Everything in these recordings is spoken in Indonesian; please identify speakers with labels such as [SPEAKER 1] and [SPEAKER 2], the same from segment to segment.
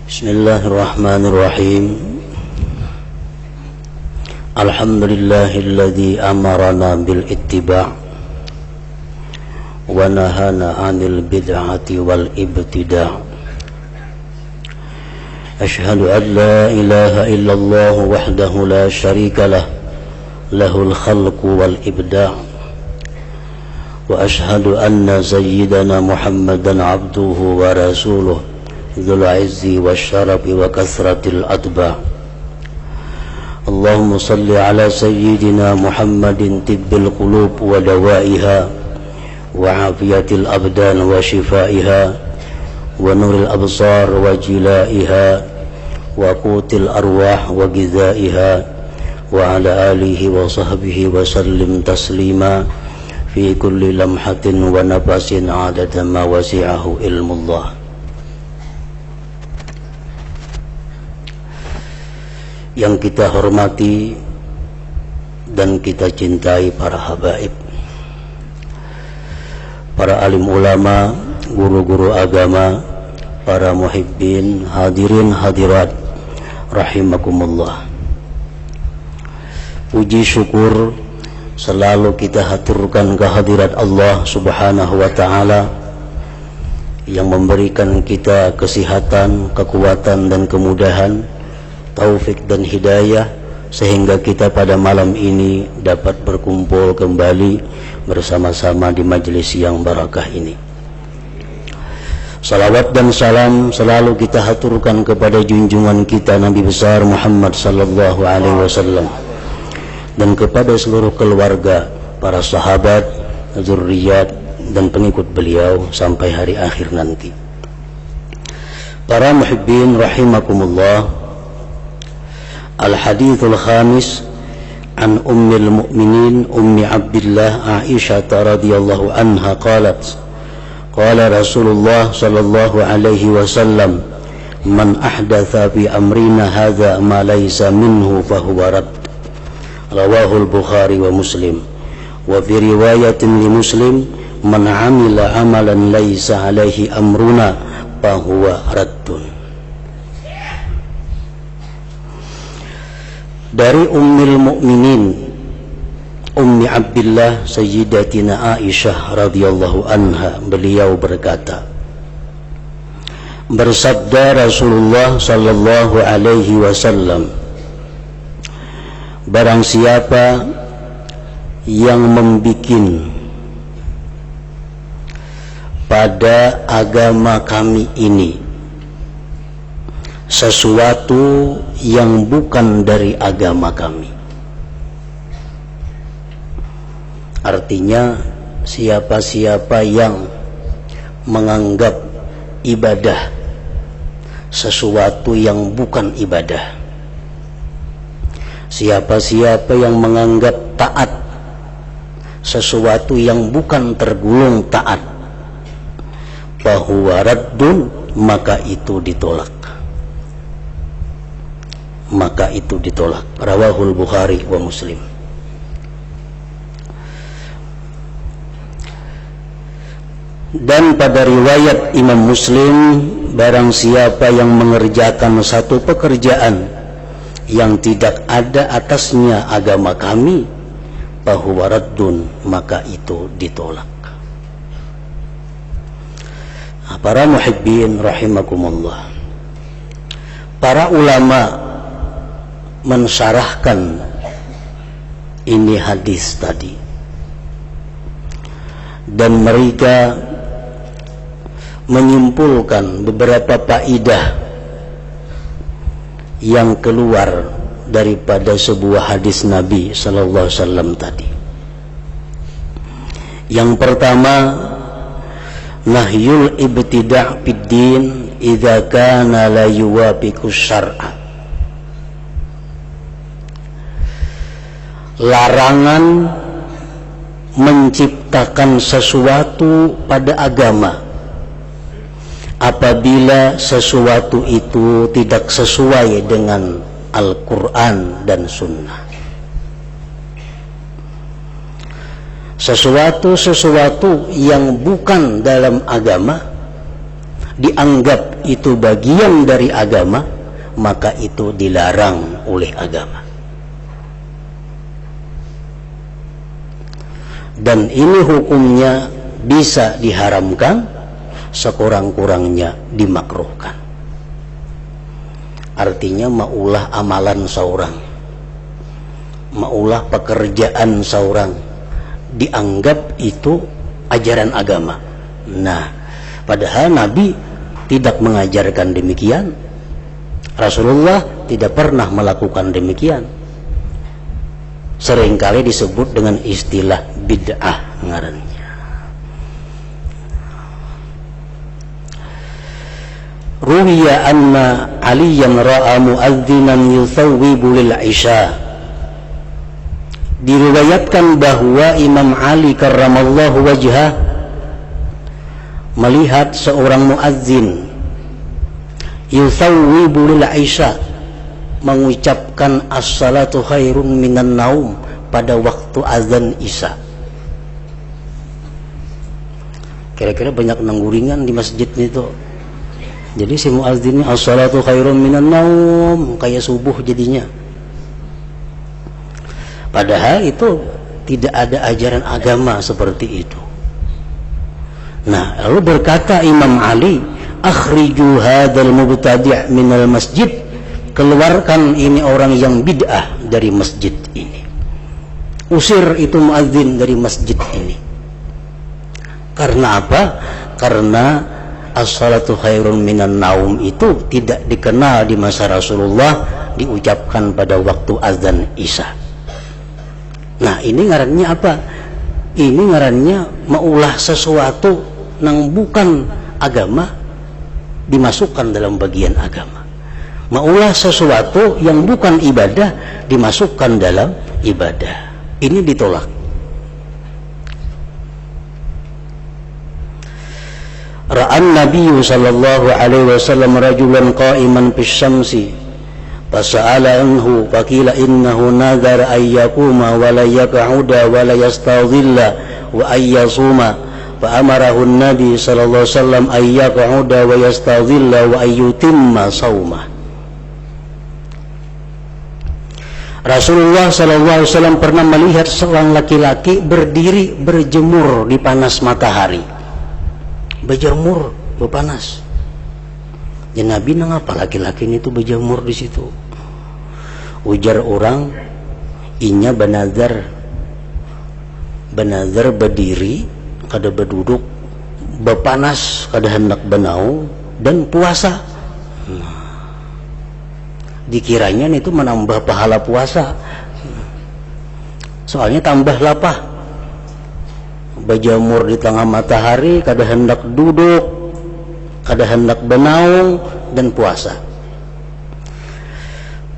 [SPEAKER 1] Bismillahirrahmanirrahim. Alhamdulillahilladzi amarana bil ittiba' wa nahana 'anil bid'ati wal ibtida'. Ashhadu an la ilaha illallah wahdahu la syarika lah, lahul khalqu wal ibda'. Wa ashhadu anna sayyidana Muhammadan 'abduhu wa rasuluh dzul 'izzi wasyarafi wa kasratil atba'. Allahumma salli ala sayyidina Muhammadin tibbil qulub wa dawaiha wa afiyatil abdan wa shifaiha wa nuril absar wa jilaiha wa qutil arwah wa gizaiha wa ala alihi wa sahbihi wa sallim taslima fi kulli lamhatin wa nafasin adada ma wasi'ahu ilmullah. Yang kita hormati dan kita cintai para habaib, para alim ulama, guru-guru agama, para muhibbin, hadirin hadirat rahimakumullah. Puji syukur selalu kita haturkan kehadirat Allah Subhanahu wa ta'ala yang memberikan kita kesehatan, kekuatan dan kemudahan, taufik dan hidayah, sehingga kita pada malam ini dapat berkumpul kembali bersama-sama di majelis yang barakah ini. Salawat dan salam selalu kita haturkan kepada junjungan kita Nabi besar Muhammad sallallahu alaihi wasallam dan kepada seluruh keluarga, para sahabat, zurriyat dan pengikut beliau sampai hari akhir nanti. Para muhibbin rahimakumullah, Al-Hadithul Khamis an Ummil Mu'minin Ummi Abdillah Aisyah radhiyallahu anha qalat qala Rasulullah sallallahu alaihi wasallam man ahdatha fi amrina hadza ma laysa minhu fahuwa rad. Rawahul Bukhari wa Muslim. Wa fi riwayatin li Muslim man amila amalan laysa alaihi amruna fahuwa raddun. Dari Ummul Mukminin Ummi Abdillah Sayyidatina Aisyah radhiyallahu anha, beliau berkata, bersabda Rasulullah sallallahu alaihi wasallam, barang siapa yang membikin pada agama kami ini sesuatu yang bukan dari agama kami. Artinya siapa-siapa yang menganggap ibadah sesuatu yang bukan ibadah, siapa-siapa yang menganggap taat sesuatu yang bukan tergolong taat, fahuwa raddun, maka itu ditolak. Maka itu ditolak. Rawahul Bukhari wa Muslim. Dan pada riwayat Imam Muslim, barang siapa yang mengerjakan satu pekerjaan yang tidak ada atasnya agama kami, fahuwa raddun, maka itu ditolak. Para muhibbin rahimakumullah, para ulama mensyarahkan ini hadis tadi, dan mereka menyimpulkan beberapa faedah yang keluar daripada sebuah hadis Nabi sallallahu alaihi wasallam tadi. Yang pertama, nahyul ibtida' fid din idza kana la yuwafiqu syar'a. Larangan menciptakan sesuatu pada agama apabila sesuatu itu tidak sesuai dengan Al-Quran dan Sunnah. Sesuatu yang bukan dalam agama dianggap itu bagian dari agama, maka itu dilarang oleh agama. Dan ini hukumnya bisa diharamkan, sekurang-kurangnya dimakruhkan. Artinya maulah amalan seorang, maulah pekerjaan seorang, dianggap itu ajaran agama. Nah, padahal Nabi tidak mengajarkan demikian, Rasulullah tidak pernah melakukan demikian. Seringkali disebut dengan istilah bid'ah ngarannya. Ruwiya anna Aliyan ra'a muadzinan yusawwibu lil isya. Diriwayatkan bahwa Imam Ali karramallahu wajhah melihat seorang muadzin yusawwibu lil isya, mengucapkan as-salatu khairun minan naum pada waktu azan isya. Kira-kira banyak nangguringan di masjid itu. Jadi si muazzinnya as-salatu khairun minan naum, kayak subuh jadinya. Padahal itu tidak ada ajaran agama seperti itu. Nah, lalu berkata Imam Ali, akhriju hadzal mubtadi' minal masjid, keluarkan ini orang yang bid'ah dari masjid ini. Usir itu muadzin dari masjid ini. Karena apa? Karena as-salatu khairun minan naum itu tidak dikenal di masa Rasulullah, diucapkan pada waktu azan isya. Nah, ini ngarannya apa? Ini ngarannya maulah sesuatu yang bukan agama dimasukkan dalam bagian agama. Maulah sesuatu yang bukan ibadah dimasukkan dalam ibadah. Ini ditolak. Ra'an Nabi sallallahu alaihi wasallam rajulan qa'iman fis syamsi fasa'ala anhu faqila innahu nadhara ay yaquma wa la yaq'uda wa la yastadhilla wa ay yasuma fa amarahu an-nabi sallallahu alaihi wasallam ay yaq'uda wa yastadhilla wa ay yutimma shaumah. Rasulullah SAW pernah melihat seorang laki-laki berdiri berjemur di panas matahari. Berjemur, berpanas. Ya Nabi ngapa laki-laki ini tuh berjemur di situ? Ujar orang, inya banazar berdiri, kada berduduk, berpanas, kada hendak benau, dan puasa. Dikiranya itu menambah pahala puasa, soalnya tambah lapah. Berjemur di tengah matahari, kada hendak duduk, kada hendak benaung, dan puasa.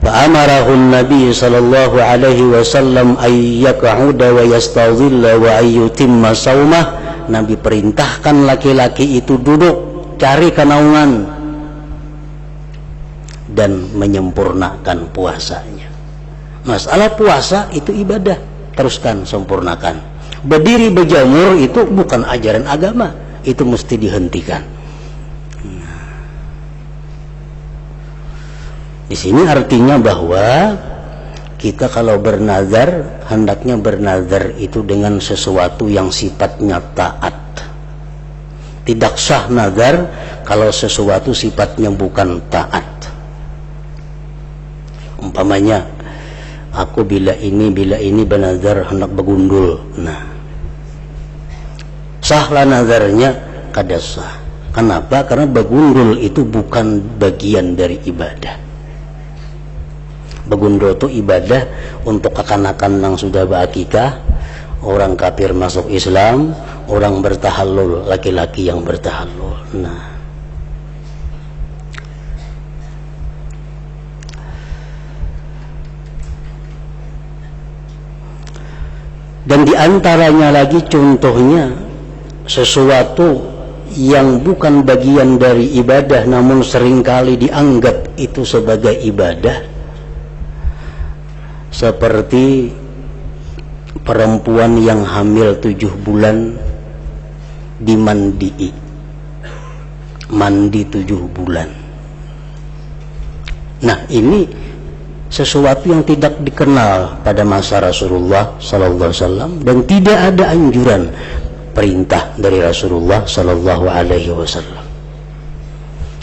[SPEAKER 1] Fa'amarahu Nabi sallallahu alaihi wasallam ay yaq'uda wa yastadhilla wa ay yutimma shaumah. Nabi perintahkan laki-laki itu duduk, cari kenaungan, dan menyempurnakan puasanya. Masalah puasa itu ibadah, teruskan, sempurnakan. Berdiri berjemur itu bukan ajaran agama, itu mesti dihentikan. Di sini artinya bahwa kita kalau bernazar, hendaknya bernazar itu dengan sesuatu yang sifatnya taat. Tidak sah nazar kalau sesuatu sifatnya bukan taat. Umpamanya, aku bila ini bernazar hendak begundul. Nah, sahlah nazarnya, kada sah. Kenapa? Karena begundul itu bukan bagian dari ibadah. Begundul itu ibadah untuk kekanakan yang sudah berakikah, orang kafir masuk Islam, orang bertahallul, laki-laki yang bertahallul. Nah, dan diantaranya lagi contohnya sesuatu yang bukan bagian dari ibadah namun seringkali dianggap itu sebagai ibadah, seperti perempuan yang hamil 7 bulan dimandii. mandi 7 bulan. Nah, ini sesuatu yang tidak dikenal pada masa Rasulullah sallallahu alaihi wasallam dan tidak ada anjuran perintah dari Rasulullah sallallahu alaihi wasallam.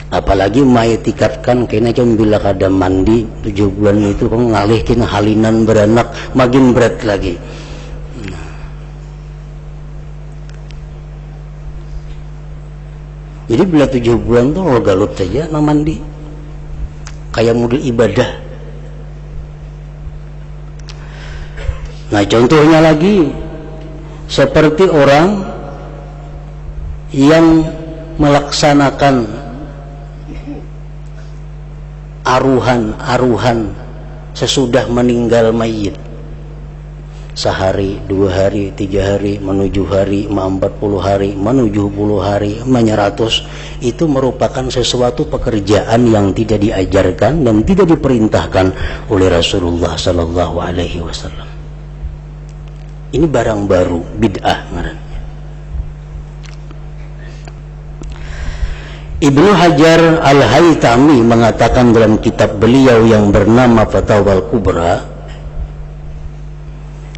[SPEAKER 1] Apalagi maitikatkan kena cuma bila kada mandi 7 bulan itu kok ngalihkin halinan beranak makin berat lagi. Jadi bila 7 bulan tuh lo galut saja nak mandi kayak model ibadah. Nah, contohnya lagi seperti orang yang melaksanakan aruhan sesudah meninggal mayit, sehari, 2 hari, 3 hari, menuju hari, 40 hari, menuju 10 hari, 100, itu merupakan sesuatu pekerjaan yang tidak diajarkan dan tidak diperintahkan oleh Rasulullah sallallahu alaihi wasallam. Ini barang baru, bid'ah ngarannya. Ibnu Hajar Al-Haytami mengatakan dalam kitab beliau yang bernama Fatawal Kubra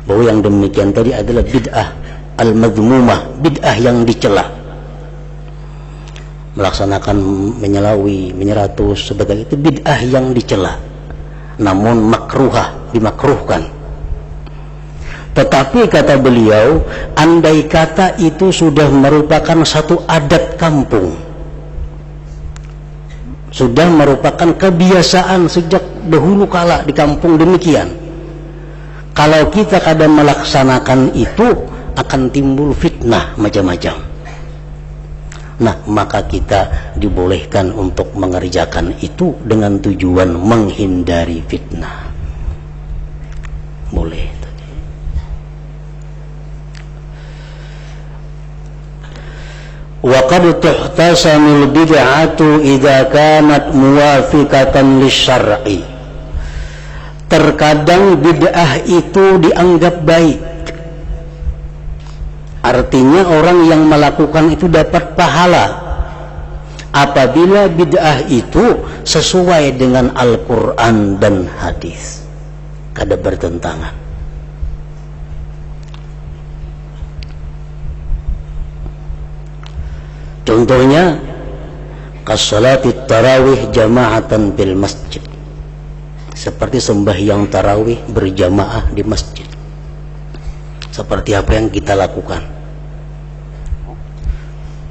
[SPEAKER 1] bahwa yang demikian tadi adalah bid'ah al-madhmumah, bid'ah yang dicela. Melaksanakan menyelawi, 100 sebagai itu bid'ah yang dicela, namun makruhah, dimakruhkan. Tetapi kata beliau, andai kata itu sudah merupakan satu adat kampung, sudah merupakan kebiasaan sejak dahulu kala di kampung demikian, kalau kita kadang melaksanakan itu akan timbul fitnah macam-macam. Nah, maka kita dibolehkan untuk mengerjakan itu dengan tujuan menghindari fitnah. Boleh. Wa qad tuhtasamul bid'atu idza kanat muwafiqatan lisyar'i. Terkadang bid'ah itu dianggap baik, artinya orang yang melakukan itu dapat pahala apabila bid'ah itu sesuai dengan Al-Quran dan hadis, kada bertentangan. Contohnya kasolati tarawih jama'atan bil masjid, seperti sembahyang tarawih berjamaah di masjid. Seperti apa yang kita lakukan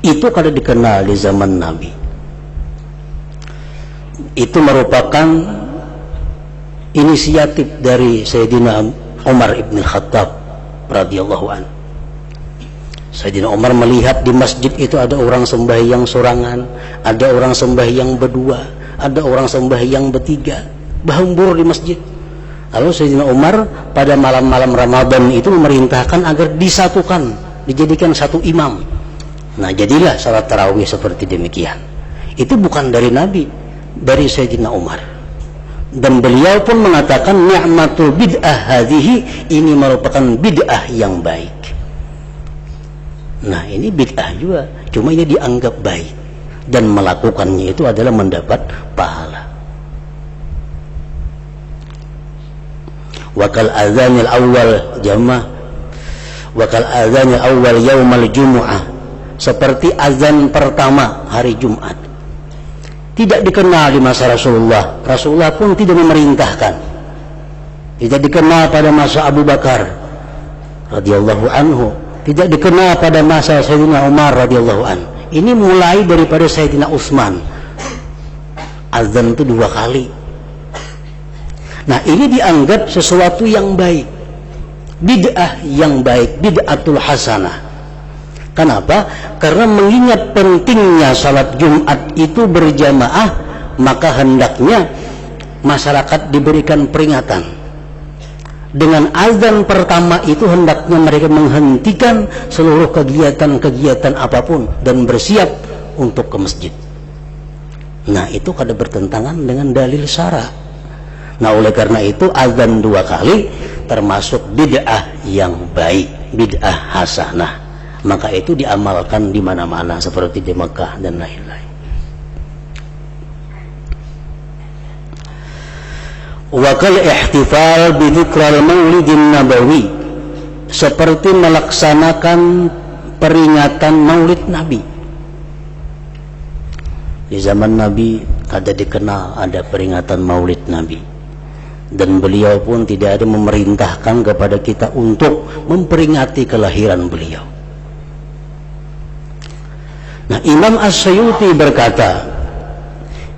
[SPEAKER 1] itu kada dikenal di zaman Nabi. Itu merupakan inisiatif dari Sayyidina Umar ibn Khattab radhiyallahu anhu. Sayyidina Umar melihat di masjid itu ada orang sembahyang sorangan, ada orang sembahyang berdua, ada orang sembahyang bertiga, bahambur di masjid. Lalu Sayyidina Umar pada malam-malam Ramadan itu memerintahkan agar disatukan, dijadikan satu imam. Nah, jadilah salat tarawih seperti demikian. Itu bukan dari Nabi, dari Sayyidina Umar. Dan beliau pun mengatakan ni'matul bid'ah hadhihi, ini merupakan bid'ah yang baik. Nah, ini bid'ah juga, cuma ini dianggap baik dan melakukannya itu adalah mendapat pahala. Wakal adzanil awal jamaah, wakal adzanil awal yaumal jumu'ah, seperti azan pertama hari Jumat. Tidak dikenal di masa Rasulullah. Rasulullah pun tidak memerintahkan. Tidak dikenal pada masa Abu Bakar radhiyallahu anhu. Tidak dikenal pada masa Sayyidina Umar radhiyallahu anhu. Ini mulai daripada Sayyidina Utsman. Azan itu 2 kali. Nah, ini dianggap sesuatu yang baik, bid'ah yang baik, bid'atul hasanah. Kenapa? Karena mengingat pentingnya salat Jumat itu berjamaah, maka hendaknya masyarakat diberikan peringatan. Dengan azan pertama itu hendaknya mereka menghentikan seluruh kegiatan-kegiatan apapun dan bersiap untuk ke masjid. Nah, itu kada bertentangan dengan dalil syara'. Nah, oleh karena itu azan 2 kali termasuk bid'ah yang baik, bid'ah hasanah. Maka itu diamalkan di mana-mana seperti di Mekah dan lain-lain. wa kal ihtifal bi dzikral maulidin nabawi, seperti melaksanakan peringatan maulid Nabi. Di zaman Nabi ada dikenal ada peringatan maulid Nabi, dan beliau pun tidak ada memerintahkan kepada kita untuk memperingati kelahiran beliau. Nah, Imam As-Suyuti berkata,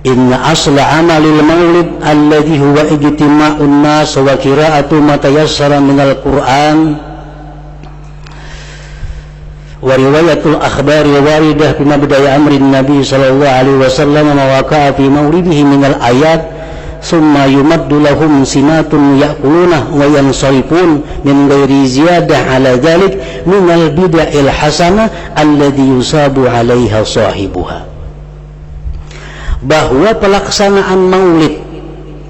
[SPEAKER 1] inna asla amalil maulid alladhi huwa ijtima'un nas wa qira'atu ma tayassara minal Qur'an wa riwayatul akhbari waridah fi mabda'i amrin nabi sallallahu alaihi wasallam wa waqa'a fi maulidihi minal ayat summa yumaddu lahum sinatun ya'kuluna wa yansarifun min ghairi ziyadah ala dhalik minal bid'il hasanah alladhi yusabu 'alaiha sahibuha. Bahwa pelaksanaan maulid,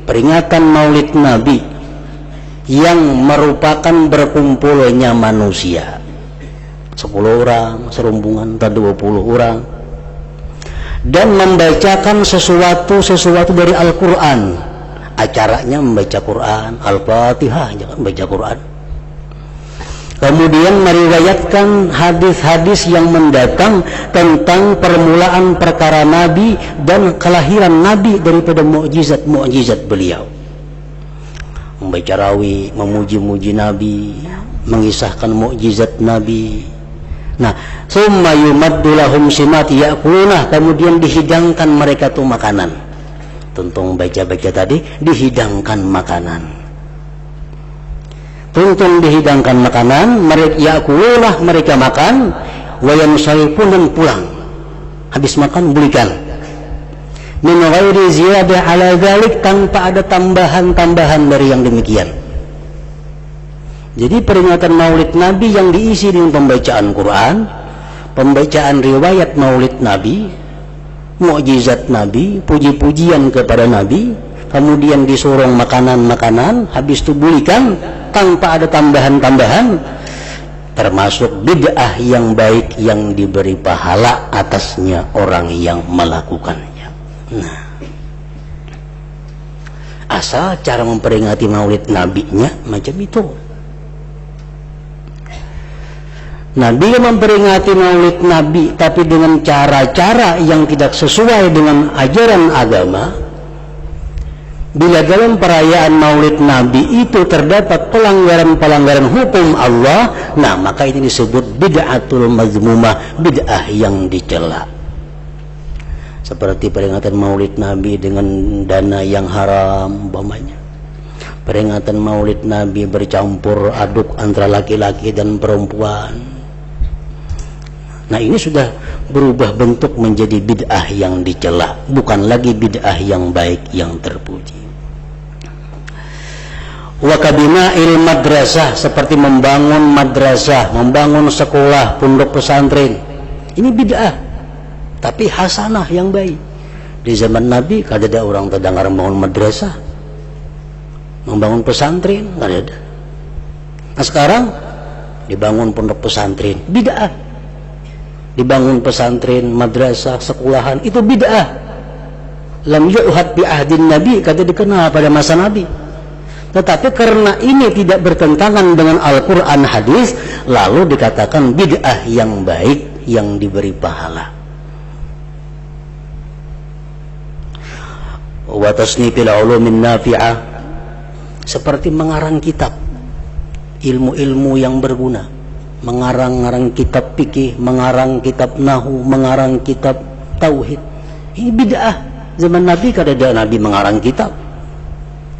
[SPEAKER 1] peringatan maulid Nabi yang merupakan berkumpulnya manusia 10 orang, serombongan, 20 orang, dan membacakan sesuatu dari Al-Quran. Acaranya membaca Quran, Al-Fatihah, jangan baca Quran. Kemudian meriwayatkan hadis-hadis yang mendatang tentang permulaan perkara Nabi dan kelahiran Nabi daripada mukjizat-mukjizat beliau. Membaca rawi, memuji-muji Nabi, mengisahkan mukjizat Nabi. Nah, summa yumaddu lahum simati ya'kuluna, kemudian dihidangkan mereka tuh makanan. Tuntung baca-baca tadi, dihidangkan makanan. Tuntung dihidangkan makanan, mereka ya'kuluna, mereka makan, wa yansarifun, dan pulang. Habis makan belikan. Min ghairi ziyadah ala dzalik, tanpa ada tambahan-tambahan dari yang demikian. Jadi peringatan maulid Nabi yang diisi dengan pembacaan Quran, pembacaan riwayat maulid Nabi, mukjizat Nabi, puji-pujian kepada Nabi, kemudian disorong makanan-makanan, habis itu belikan tanpa ada tambahan-tambahan, termasuk bid'ah yang baik yang diberi pahala atasnya orang yang melakukannya. Nah, asal cara memperingati maulid Nabi-nya macam itu. Nabi memperingati maulid Nabi tapi dengan cara-cara yang tidak sesuai dengan ajaran agama. Bila dalam perayaan maulid Nabi itu terdapat pelanggaran-pelanggaran hukum Allah, nah maka ini disebut bid'atul mazmumah, bid'ah yang dicela. Seperti peringatan maulid Nabi dengan dana yang haram umpamanya. Peringatan maulid Nabi bercampur aduk antara laki-laki dan perempuan. Nah, ini sudah berubah bentuk menjadi bid'ah yang dicela, bukan lagi bid'ah yang baik yang terpuji. Wa kabina'il madrasah, seperti membangun madrasah, membangun sekolah, pondok pesantren. Ini bid'ah, tapi hasanah yang baik. Di zaman Nabi kada ada orang terdengar membangun madrasah, membangun pesantren, kada ada. Nah, sekarang dibangun pondok pesantren, bid'ah. Dibangun pesantren, madrasah, sekolahan, itu bid'ah. Lam yu'had bi ahdin Nabi, kata dikenal pada masa Nabi. Tetapi karena ini tidak bertentangan dengan Al-Quran hadis, lalu dikatakan bid'ah yang baik yang diberi pahala. Wa tasnifil ulumin nafi'ah, seperti mengarang kitab ilmu-ilmu yang berguna. Mengarang-arang kitab fikih, mengarang kitab nahu, mengarang kitab tauhid. Ini bid'ah. Zaman Nabi kada ada Nabi mengarang kitab,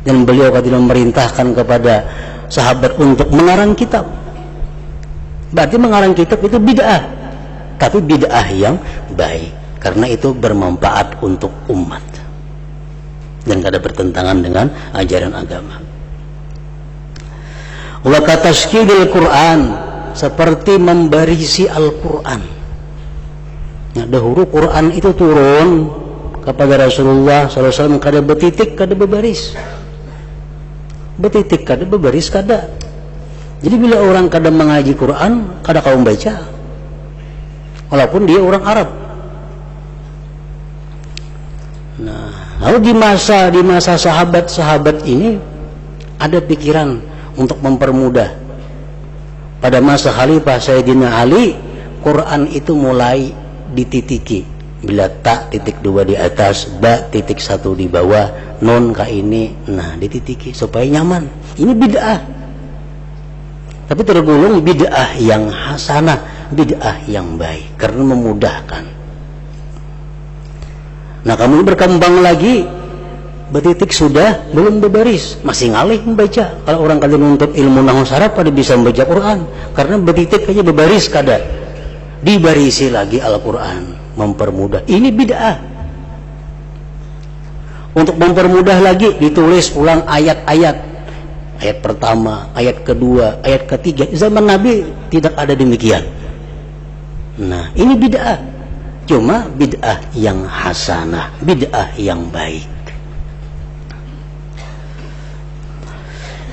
[SPEAKER 1] dan beliau tidak memerintahkan kepada sahabat untuk mengarang kitab. Berarti mengarang kitab itu bid'ah, tapi bid'ah yang baik, karena itu bermanfaat untuk umat dan kada bertentangan dengan ajaran agama. Wa kataskidil Quran, seperti membarisi Al-Quran. Nah, dahulu Quran itu turun kepada Rasulullah SAW, kada betitik, kada berbaris. Betitik kada, berbaris kada. Jadi bila orang kada mengaji Quran, kada kau membaca, walaupun dia orang Arab. Nah, Lalu di masa sahabat-sahabat ini ada pikiran untuk mempermudah. Pada masa Khalifah Sayyidina Ali, Quran itu mulai dititiki. Bila ta titik 2 di atas, ba titik 1 di bawah, nun ka ini, nah dititiki supaya nyaman. Ini bid'ah. Tapi tergolong bid'ah yang hasanah, bid'ah yang baik karena memudahkan. Nah, kamu berkembang lagi, betitik sudah belum berbaris, masih ngalih membaca. Kalau orang kalian nuntut ilmu nahwu saraf pada bisa membaca Quran, karena betitik aja berbaris kada. Dibarisi lagi Al-Quran, mempermudah. Ini bid'ah. Untuk mempermudah lagi, ditulis ulang ayat-ayat. Ayat pertama, ayat kedua, ayat ketiga. Zaman Nabi tidak ada demikian. Nah, ini bid'ah. Cuma bid'ah yang hasanah, bid'ah yang baik.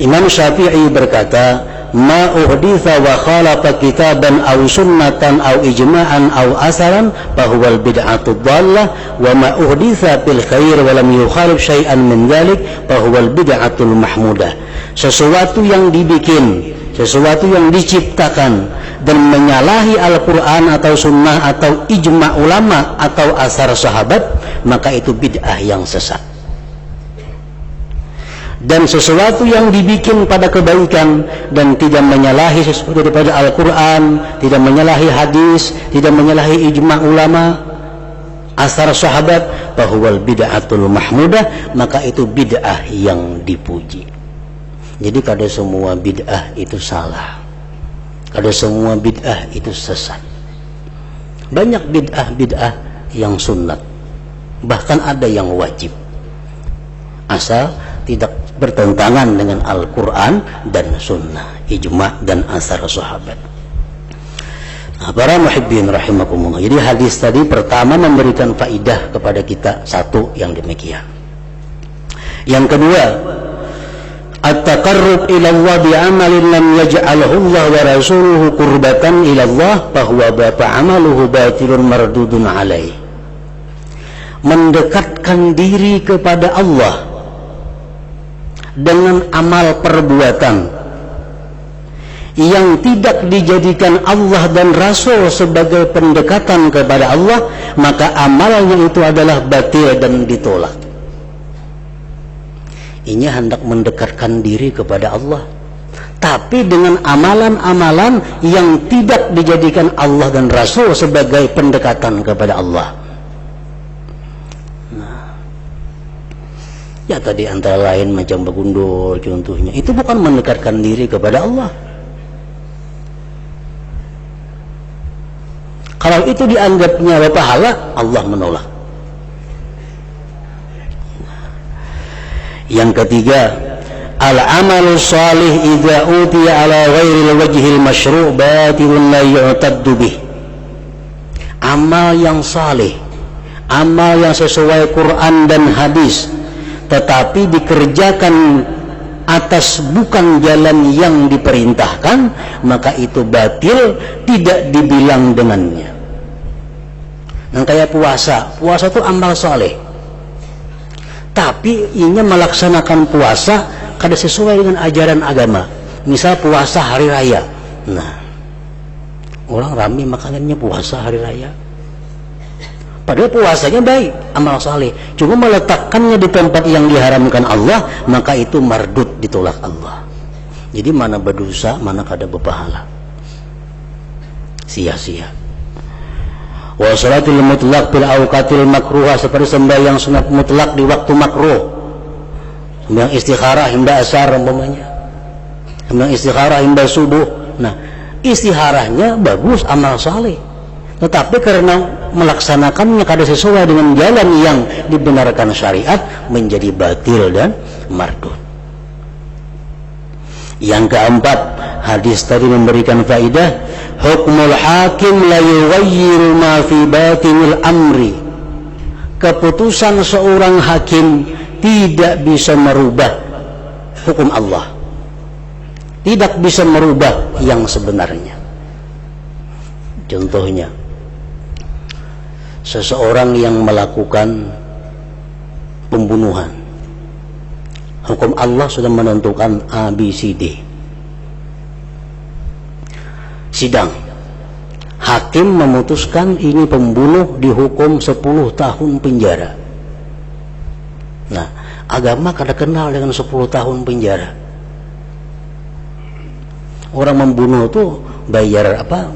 [SPEAKER 1] Imam Syafi'i berkata, ma uhditha wa khalafa kitaban aw sunnatan aw ijma'an aw asaran fahuwal bid'atu dhallah wa ma uhditha bil khair wa lam yukhalif syai'an min dhalik fahuwal bid'atul mahmudah. Sesuatu yang dibikin, sesuatu yang diciptakan dan menyalahi Al-Quran atau sunnah atau ijma' ulama atau asar sahabat, maka itu bid'ah yang sesat. Dan sesuatu yang dibikin pada kebaikan dan tidak menyalahi sesuatu daripada Al-Quran, tidak menyalahi hadis, tidak menyalahi ijma' ulama, asar sahabat, fahuwal bid'atul mahmudah, maka itu bid'ah yang dipuji. Jadi kada semua bid'ah itu salah, kada semua bid'ah itu sesat. Banyak bid'ah yang sunnat, bahkan ada yang wajib, asal tidak bertentangan dengan Al-Quran dan sunnah, ijma' dan asar sahabat. Nah, para muhibbin rahimakumullah. Jadi hadis tadi pertama memberikan faidah kepada kita satu yang demikian. Yang kedua, at-taqarrub ila Allah bi'amalin lam yaj'alhu Allah wa rasuluhu qurbatan ila Allah fahuwa amaluhu batilun mardudun alaih. Mendekatkan diri kepada Allah dengan amal perbuatan yang tidak dijadikan Allah dan Rasul sebagai pendekatan kepada Allah, maka amalnya itu adalah batil dan ditolak. Ini hendak mendekatkan diri kepada Allah, tapi dengan amalan-amalan yang tidak dijadikan Allah dan Rasul sebagai pendekatan kepada Allah. Ya tadi antara lain macam begundul contohnya, itu bukan mendekatkan diri kepada Allah. Kalau itu dianggapnya berpahala, Allah menolak. Yang ketiga, al-amalu salih idza utiya ala ghairil wajhil masyru' batilun la yu'taddu bih. Amal yang salih, amal yang sesuai Quran dan hadis, tetapi dikerjakan atas bukan jalan yang diperintahkan, maka itu batil, tidak dibilang dengannya. Nah, kayak puasa itu amal saleh, tapi inya melaksanakan puasa kada sesuai dengan ajaran agama. Misal puasa hari raya, nah orang ramai makanannya puasa hari raya, padahal puasanya baik, amal saleh, cuma meletakkannya di tempat yang diharamkan Allah, maka itu mardud, ditolak Allah. Jadi mana berdosa, mana kada berpahala, sia-sia. Wa salatul mutlaq fil awqatil makruhah, seperti sembahyang sunat mutlak di waktu makruh, sembahyang istikharah hingga asar umpamanya, sembahyang istikharah hingga subuh. Nah, istikharahnya bagus, amal saleh, tetapi karena melaksanakannya kada sesuai dengan jalan yang dibenarkan syariat, menjadi batil dan mardud. Yang keempat, hadis tadi memberikan faidah, hukmul hakim la yughayyiru ma fi batinil amri. Keputusan seorang hakim tidak bisa merubah hukum Allah, tidak bisa merubah yang sebenarnya. Contohnya, seseorang yang melakukan pembunuhan. Hukum Allah sudah menentukan A, B, C, D. Sidang, hakim memutuskan ini pembunuh dihukum 10 tahun penjara. Nah, agama kada kenal dengan 10 tahun penjara. Orang membunuh itu bayar apa?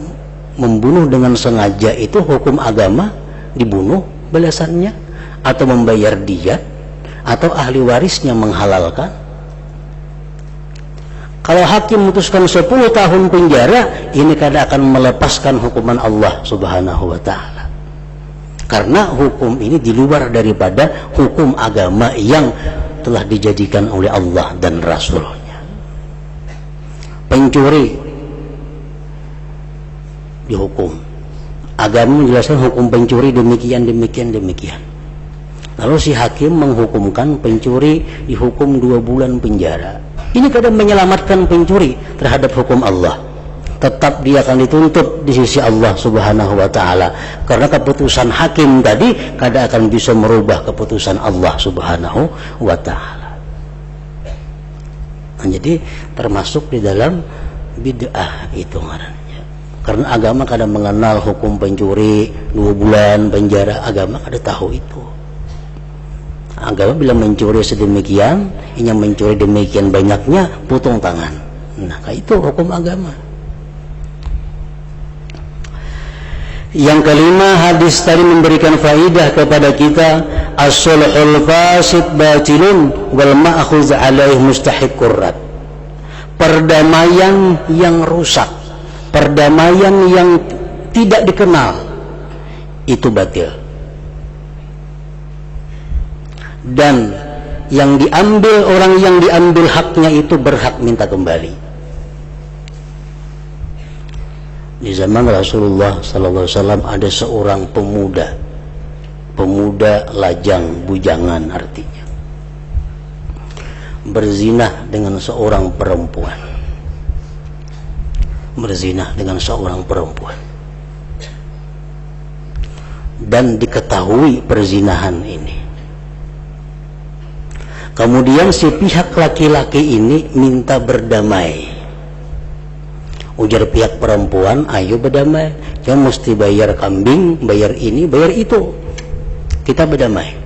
[SPEAKER 1] Membunuh dengan sengaja itu hukum agama, dibunuh balasannya, atau membayar diyat, atau ahli warisnya menghalalkan. Kalau hakim memutuskan 10 tahun penjara, ini kada akan melepaskan hukuman Allah Subhanahu wa ta'ala. Karena hukum ini di luar daripada hukum agama yang telah dijadikan oleh Allah dan Rasulnya. Pencuri dihukum. Agama menjelaskan hukum pencuri demikian. Lalu si hakim menghukumkan pencuri dihukum 2 bulan penjara. Ini kadang menyelamatkan pencuri terhadap hukum Allah. Tetap dia akan dituntut di sisi Allah Subhanahu wa ta'ala. Karena keputusan hakim tadi kadang akan bisa merubah keputusan Allah Subhanahu wa ta'ala. Nah, jadi termasuk di dalam bid'ah itu ngarannya. Karena agama kadang mengenal hukum pencuri 2 bulan penjara. Agama kada tahu itu. Agama bila mencuri sedemikian, yang mencuri demikian banyaknya, potong tangan. Nah, itu hukum agama. Yang kelima, hadis tadi memberikan faidah kepada kita, as-sulhul fasid batilun wal ma'khuz alaih mustahiqur rad. Perdamaian yang rusak, perdamaian yang tidak dikenal, itu batil. Dan yang diambil, orang yang diambil haknya itu berhak minta kembali. Di zaman Rasulullah sallallahu alaihi wasallam ada seorang pemuda lajang, bujangan artinya, berzinah dengan seorang perempuan. Dan diketahui perzinahan ini. Kemudian si pihak laki-laki ini minta berdamai. Ujar pihak perempuan, ayo berdamai, jangan mesti bayar kambing, bayar ini, bayar itu, kita berdamai.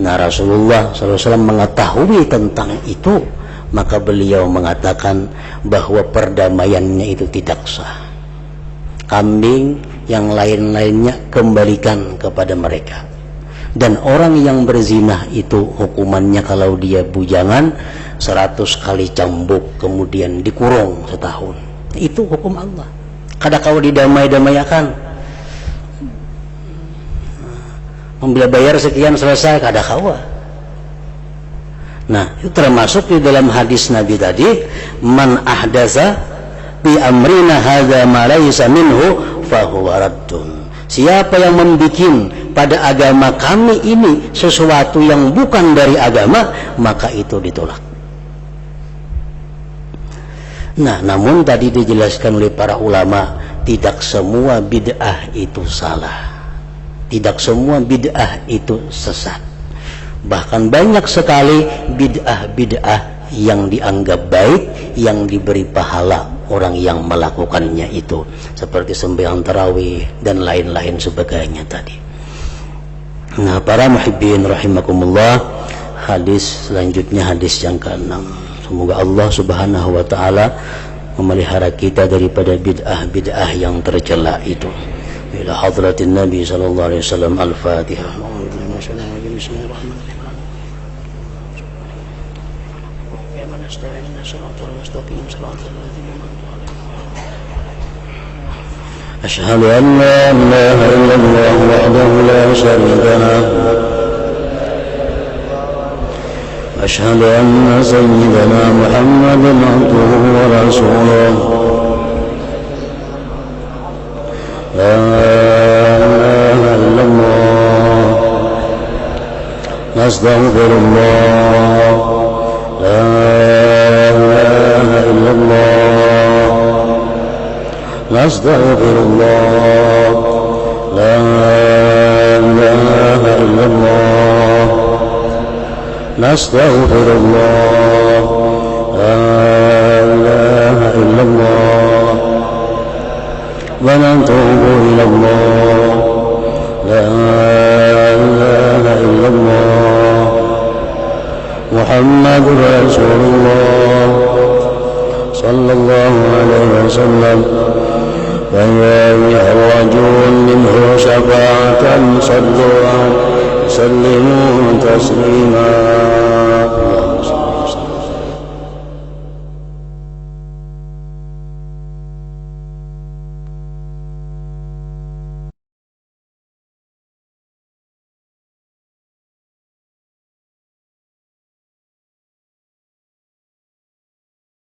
[SPEAKER 1] Nah, Rasulullah SAW mengetahui tentang itu, maka beliau mengatakan bahwa perdamaiannya itu tidak sah. Kambing yang lain-lainnya kembalikan kepada mereka. Dan orang yang berzinah itu hukumannya kalau dia bujangan 100 kali cambuk, kemudian dikurung setahun. Itu hukum Allah. Kada kau didamai-damaiakan, membeli bayar sekian selesai, kada kau. Nah, itu termasuk di dalam hadis Nabi tadi, man ahdasa bi amrina hadza ma laysa minhu fahuwa raddun. Siapa yang membikin pada agama kami ini sesuatu yang bukan dari agama, maka itu ditolak. Nah, namun tadi dijelaskan oleh para ulama, tidak semua bid'ah itu salah, tidak semua bid'ah itu sesat. Bahkan banyak sekali bid'ah yang dianggap baik, yang diberi pahala orang yang melakukannya itu, seperti sembahyang tarawih dan lain-lain sebagainya tadi. Nah, para muhibbin rahimakumullah, hadis selanjutnya hadis yang ke-6. Semoga Allah Subhanahu wa ta'ala memelihara kita daripada bid'ah yang tercela itu. Ila hadratin Nabi sallallahu alaihi wasallam. Al-Fatihah. أشهد أن لا إله إلا الله وحده لا شريك له أشهد أن سيدنا محمدا عبده ورسوله لا إله إلا الله نستغفر الله لا إله إلا الله نستغفر الله لا إله إلا الله نستغفر الله لا إله إلا الله ونتوب إلى الله لا إله إلا الله محمد رسول الله صلى الله عليه وسلم فيا أرجون منه شفاعة صلوا سلموا تسليما